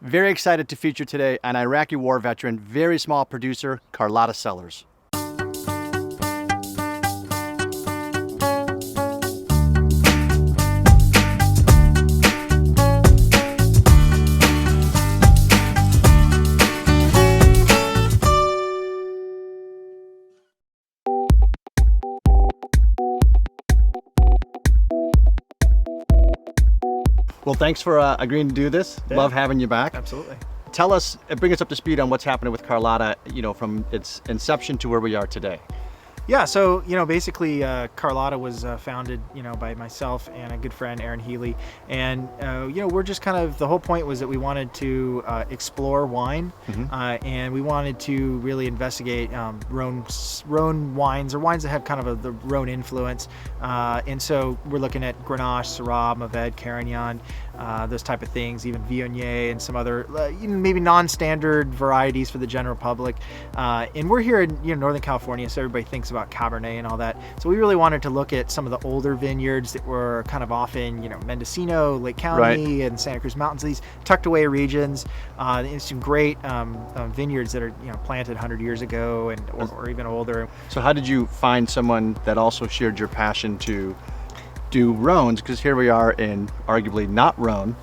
Very excited to feature today an Iraqi War veteran, very small producer, Carlotta Cellars. Well, thanks for agreeing to do this. Yeah. Love having you back. Absolutely. Tell us, bring us up to speed on what's happening with Carlotta, from its inception to where we are today. Yeah, so, basically Carlotta was founded, by myself and a good friend, Aaron Healy. And, we're just the whole point was that we wanted to explore wine, and we wanted to really investigate Rhone wines, or wines that have the Rhone influence. And so we're looking at Grenache, Syrah, Mourvedre, Carignan, those type of things, even Viognier and some other maybe non-standard varieties for the general public. And we're here in Northern California, so everybody thinks about Cabernet and all that. So we really wanted to look at some of the older vineyards that were off in Mendocino, Lake County, and Santa Cruz Mountains, these tucked away regions. And some great vineyards that are planted 100 years ago or even older. So how did you find someone that also shared your passion to do Rhones? Because here we are in arguably not Rhone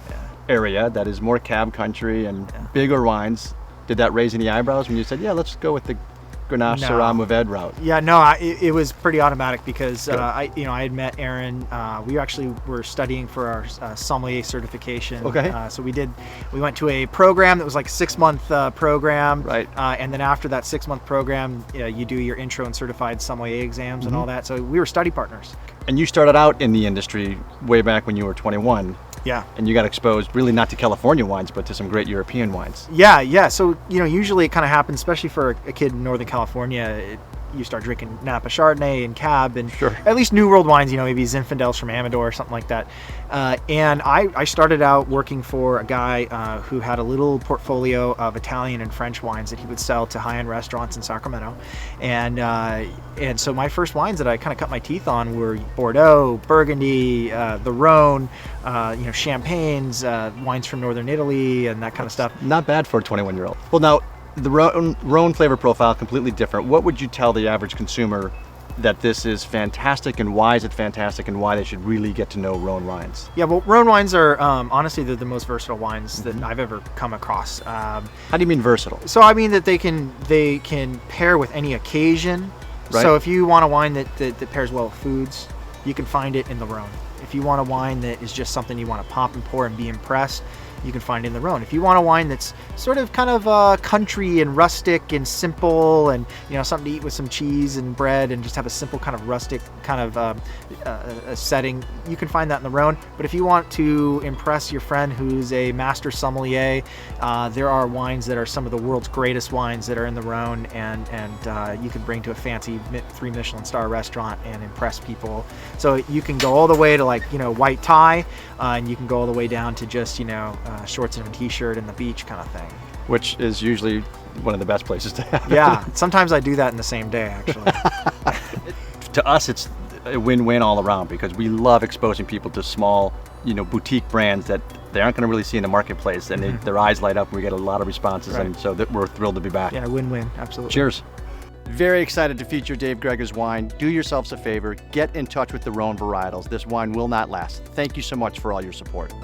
area that is more cab country and bigger wines. Did that raise any eyebrows when you said, yeah, let's go with the Grenache, Syrah, Mourvedre route? Yeah, no, it was pretty automatic because I had met Aaron. We actually were studying for our sommelier certification. Okay. So we went to a program that was like a 6-month program. Right. And then after that 6-month program, you do your intro and certified sommelier exams and all that. So we were study partners. And you started out in the industry way back when you were 21. Yeah. And you got exposed really not to California wines, but to some great European wines. Yeah. So, usually it happens, especially for a kid in Northern California. You start drinking Napa Chardonnay and Cab and at least New World wines, maybe Zinfandels from Amador or something like that. And I started out working for a guy who had a little portfolio of Italian and French wines that he would sell to high-end restaurants in Sacramento. And so my first wines that I cut my teeth on were Bordeaux, Burgundy, the Rhone, champagnes, wines from Northern Italy, and that kind of stuff. Not bad for a 21-year-old. Well, now, the Rhone flavor profile, completely different. What would you tell the average consumer that this is fantastic, and why is it fantastic, and why they should really get to know Rhone wines? Yeah, well, Rhone wines are, honestly, they're the most versatile wines that I've ever come across. How do you mean versatile? So I mean that they can pair with any occasion. Right. So if you want a wine that pairs well with foods, you can find it in the Rhone. If you want a wine that is just something you want to pop and pour and be impressed, you can find it in the Rhone. If you want a wine that's country and rustic and simple, and something to eat with some cheese and bread and just have a simple rustic a setting, you can find that in the Rhone. But if you want to impress your friend who's a master sommelier, there are wines that are some of the world's greatest wines that are in the Rhone, and you can bring to a fancy 3 Michelin star restaurant and impress people. So you can go all the way to white tie, and you can go all the way down to just shorts and a t-shirt and the beach kind of thing. Which is usually one of the best places to have. Yeah, sometimes I do that in the same day, actually. To us, it's a win-win all around, because we love exposing people to small, boutique brands that they aren't going to really see in the marketplace, and their eyes light up, and we get a lot of responses, and so we're thrilled to be back. Yeah, win-win, absolutely. Cheers. Very excited to feature Dave Grega's wine. Do yourselves a favor, get in touch with the Rhone varietals. This wine will not last. Thank you so much for all your support.